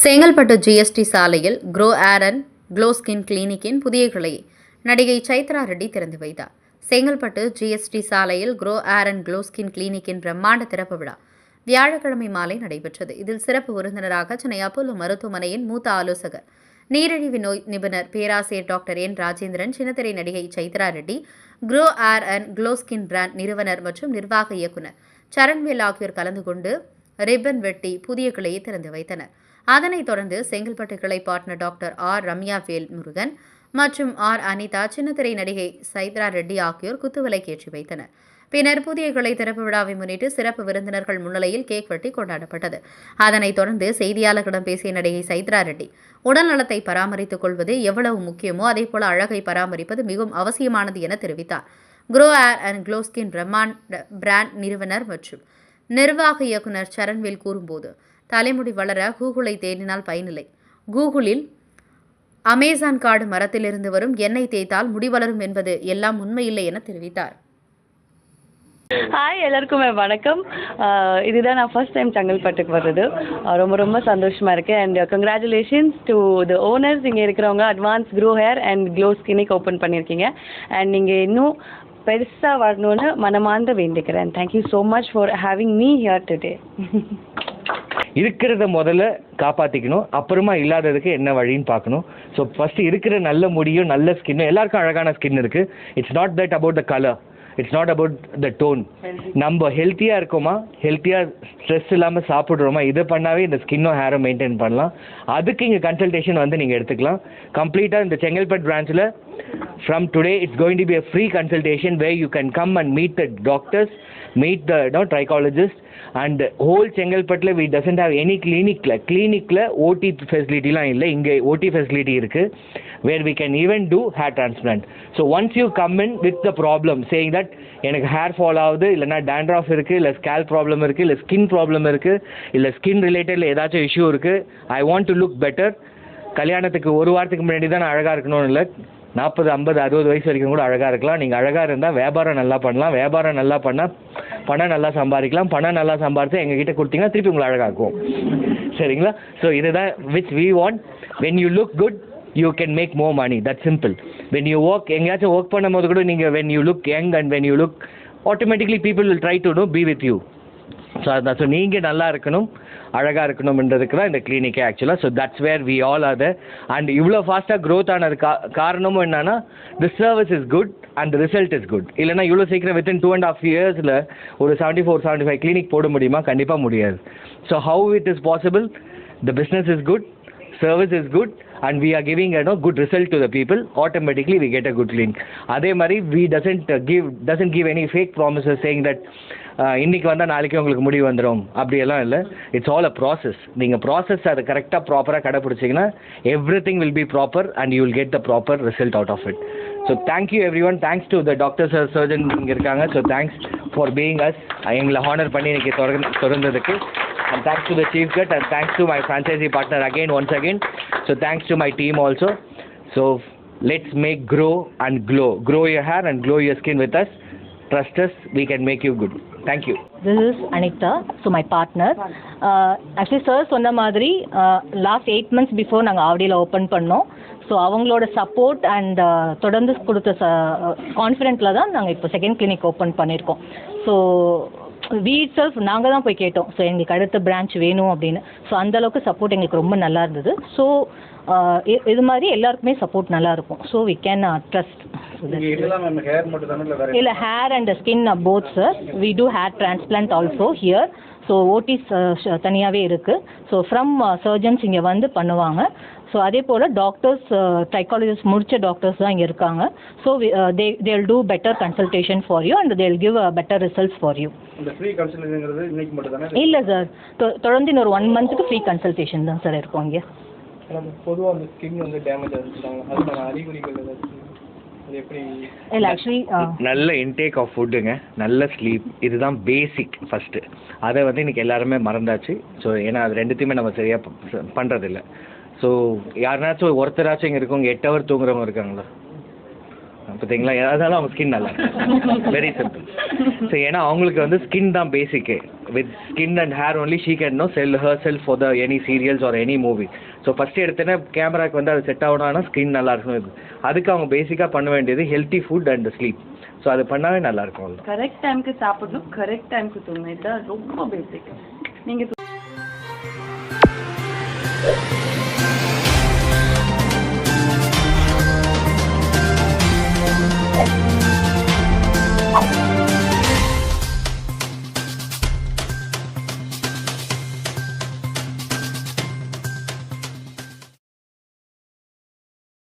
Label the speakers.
Speaker 1: Chengalpattu GST சாலையில் grow hair and glow skin கிளினிக்கின் புதிய கிளையை நடிகை சைத்ரா ரெட்டி திறந்து வைத்தார். செங்கல்பட்டு ஜிஎஸ்டி சாலையில் grow hair and glow skin கிளினிக்கின் பிரம்மாண்ட திறப்பு விழா வியாழக்கிழமை மாலை நடைபெற்றது. இதில் சிறப்பு விருந்தினராக சென்னை அப்போலோ மருத்துவமனையின் மூத்த ஆலோசகர், நீரிழிவு நோய் நிபுணர் பேராசிரியர் டாக்டர் என் ராஜேந்திரன், சின்னத்திரை நடிகை Chaitra Reddy, grow hair and glow skin brand நிறுவனர் மற்றும் நிர்வாக இயக்குநர் சரண்வேல் ஆகியோர் கலந்து கொண்டு ரிப்பன் வெட்டி புதிய கிளையை திறந்து வைத்தனர். அதனைத் தொடர்ந்து செங்கல்பட்டு கிளை partner doctor R Ramya Velmurugan மற்றும் ஆர் அனிதா, சின்னத்திரை நடிகை சைத்ரா ரெட்டி ஆகியோர் குத்துவிளக்கேற்றி வைத்தனர். பின்னர் புதிய கிளை திறப்பு விழாவை முன்னிட்டு சிறப்பு விருந்தினர்கள் முன்னிலையில் கேக் வெட்டி கொண்டாடப்பட்டது. அதனைத் தொடர்ந்து செய்தியாளர்களிடம் பேசிய நடிகை சைத்ரா ரெட்டி, உடல் நலத்தை பராமரித்துக் கொள்வது எவ்வளவு முக்கியமோ அதேபோல அழகை பராமரிப்பது மிகவும் அவசியமானது என தெரிவித்தார். Grow hair and glow skin brand நிறுவனர் மற்றும் நிர்வாக இயக்குநர் சரண்வேல் கூறும்போது, தலைமுடி வளர கூகுளை தேடினால் பயனில்லை. கூகுளில் அமேசான் காடு மரத்திலிருந்து வரும் எண்ணெய் தேய்த்தால் முடி வளரும் என்பது எல்லாம் உண்மையில்லை என தெரிவித்தார்.
Speaker 2: ஹாய், எல்லாருக்குமே வணக்கம். இதுதான் நான் ஃபர்ஸ்ட் டைம் செங்கல்பட்டுக்கு வர்றது. ரொம்ப ரொம்ப சந்தோஷமாக இருக்குது. And congratulations to the owners. இங்கே இருக்கிறவங்க advance grow hair and glow ஸ்கினிக் ஓப்பன் பண்ணியிருக்கீங்க. அண்ட் நீங்கள் இன்னும் பெருசாக வரணும்னு மனமார்ந்த வேண்டிக்கிறேன். Thank you so much for having me here today.
Speaker 3: இருக்கிறத முதல்ல காப்பாற்றிக்கணும், அப்புறமா இல்லாததுக்கு என்ன வழின்னு பார்க்கணும். ஸோ ஃபஸ்ட்டு இருக்கிற நல்ல முடியும் நல்ல ஸ்கின்னும், எல்லாருக்கும் அழகான ஸ்கின் இருக்குது. It's not that about the colour, it's not about the tone. நம்ம ஹெல்த்தியாக இருக்கோமா, ஹெல்த்தியாக ஸ்ட்ரெஸ் இல்லாமல் சாப்பிட்றோமா, இதை பண்ணாவே இந்த ஸ்கின்னும் ஹேரும் மெயின்டைன் பண்ணலாம். அதுக்கு இங்கே கன்சல்டேஷன் நீங்கள் எடுத்துக்கலாம். கம்ப்ளீட்டாக இந்த செங்கல்பட் பிரான்ச்சில் from today it's going to be a free consultation where you can come and meet the doctors, meet the trichologists. And whole செங்கல்பட்டில் we doesn't have any clinicல ஓடி ஃபெசிலிட்டிலாம் இல்லை. இங்கே ஓடி ஃபெசிலிட்டி இருக்குது where we can even do hair transplant. So once you come in with the problem saying that எனக்கு hair fall ஆகுது, இல்லைனா dandruff இருக்குது, இல்லை ஸ்கேல் ப்ராப்ளம் இருக்குது, இல்லை ஸ்கின் ப்ராப்ளம் இருக்குது, இல்லை ஸ்கின் ரிலேட்டடில் ஏதாச்சும் இஷ்யூ இருக்குது, I want to look better. கல்யாணத்துக்கு ஒரு வாரத்துக்கு முன்னாடி தான் நான் அழகாக இருக்கணும்னு இல்லை, 40, 50, 60 வயசு வரைக்கும் கூட அழகாக இருக்கலாம். நீங்கள் அழகாக இருந்தால் வியாபாரம் நல்லா பண்ணலாம். வியாபாரம் நல்லா பண்ணால் பணம் நல்லா சம்பாதிக்கலாம். பணம் நல்லா சம்பாதிச்சா எங்ககிட்ட கொடுத்தீங்கன்னா திருப்பி உங்களை அழகாக்கும். சரிங்களா? ஸோ இதுதான் which we want. When you look good, you can make more money. That's simple. When you work, எங்கேயாச்சும் ஒர்க் பண்ணும்போது கூட நீங்கள் when you look young and when you look, automatically people will try to be with you. So அதுதான். So நீங்கள் நல்லா இருக்கணும், அழகாக இருக்கணும்ன்றதுக்கு தான் இந்த கிளினிக்கே ஆக்சுவலாக. So that's where we all are there. And இவ்வளோ ஃபாஸ்ட்டாக க்ரோத் ஆனது காரணமும் என்னன்னா, the service is good and the result is good. இல்லைனா இவ்வளோ சீக்கிரம் வித்தின் 2.5 yearsல ஒரு 74-75 கிளினிக் போட முடியுமா? கண்டிப்பாக முடியாது. So how it is possible? The business is good, service is good, and we are giving good result to the people. Automatically we get a good clinic. அதே மாதிரி we doesn't give any fake promises saying that இன்னைக்கு வந்தால் நாளைக்கு உங்களுக்கு முடிவு வந்துடும், அப்படியெல்லாம் இல்லை. It's all a process. நீங்கள் ப்ராசஸ் அதை கரெக்டாக ப்ராப்பராக கடைப்பிடிச்சிங்கன்னா everything will be proper and you will get the proper result out of it. So thank you everyone. Thanks to the doctors, surgeon இங்கே இருக்காங்க. So thanks for being us. எங்களை honour பண்ணி இன்னைக்கு தொடர்ந்ததுக்கு. And thanks to the chief guest, and thanks to my franchisee partner once again. So thanks to my team also. So let's make grow and glow. Grow your hair and glow your skin with us. Trust us, we can make you good. Thank you.
Speaker 2: This is Anita, so my partner. Actually sir சொன்ன மாதிரி last 8 months before நாங்கள் ஆவடியில் open பண்ணோம். So அவங்களோட support and தொடர்ந்து கொடுத்த கான்ஃபிடென்ட்டில் தான் நாங்கள் இப்போ செகண்ட் கிளினிக் ஓப்பன் பண்ணியிருக்கோம். ஸோ வி இட் செல்ஃப் நாங்கள் தான் போய் கேட்டோம், ஸோ எங்களுக்கு அடுத்த பிரான்ச் வேணும் அப்படின்னு. ஸோ அந்தளவுக்கு சப்போர்ட் எங்களுக்கு ரொம்ப நல்லா இருந்தது. ஸோ இது மாதிரி எல்லாருக்குமே சப்போர்ட் நல்லா இருக்கும். So we can trust. இல்லை, hair and skin both sir. We do hair transplant also here. So OTs தனியாகவே இருக்குது. ஸோ ஃப்ரம் சர்ஜன்ஸ் இங்கே வந்து பண்ணுவாங்க. ஸோ அதே போல் டாக்டர்ஸ், ட்ரைக்காலஜிஸ்ட் முடித்த டாக்டர்ஸ் தான் இங்கே இருக்காங்க. So they will do better consultation for you and they will give better results for you. இல்லை சார், தொடர்ந்து இன்னொரு 1 monthக்கு ஃப்ரீ கன்சல்டேஷன் தான் சார் இருக்கும் இங்கே.
Speaker 4: பொதுவாக அந்த ஸ்கின் வந்து டேமேஜ் ஆகிருந்தாங்க, அதுக்கான அறிகுறிகள்
Speaker 3: இல்லை ஆக்சுவலி நல்ல இன்டேக் ஆஃப் ஃபுட்டுங்க, நல்ல ஸ்லீப், இதுதான் பேசிக் ஃபஸ்ட்டு. அதை இன்னைக்கு எல்லாருமே மறந்தாச்சு. ஸோ ஏன்னா அது ரெண்டுத்தையுமே நம்ம சரியாக பண்ணுறதில்ல. ஸோ யாருனாச்சும் ஒருத்தராச்சும் இங்கே இருக்கவங்க 8 hour தூங்குறவங்க இருக்காங்களா? பார்த்தீங்களா? அதனால அவங்க ஸ்கின் நல்லா வெரி சிம்பிள். ஸோ ஏன்னா அவங்களுக்கு ஸ்கின் தான் பேசிக்கு. with skin and hair only she can sell herself for the any serials or any movie. So first எடுத்தோன்னே கேமராக்கு வந்து அது செட் ஆகணும்னா ஸ்கின் நல்லா இருக்கணும். அதுக்கு அவங்க பேசிக்காக பண்ண வேண்டியது healthy food and sleep. So அது பண்ணாவே நல்லாயிருக்கும். அவ்வளோ
Speaker 5: கரெக்ட் டைமுக்கு சாப்பிடணும், கரெக்ட் டைமுக்கு தூங்கணும், இதுதான் ரொம்ப பேசிக். நீங்கள்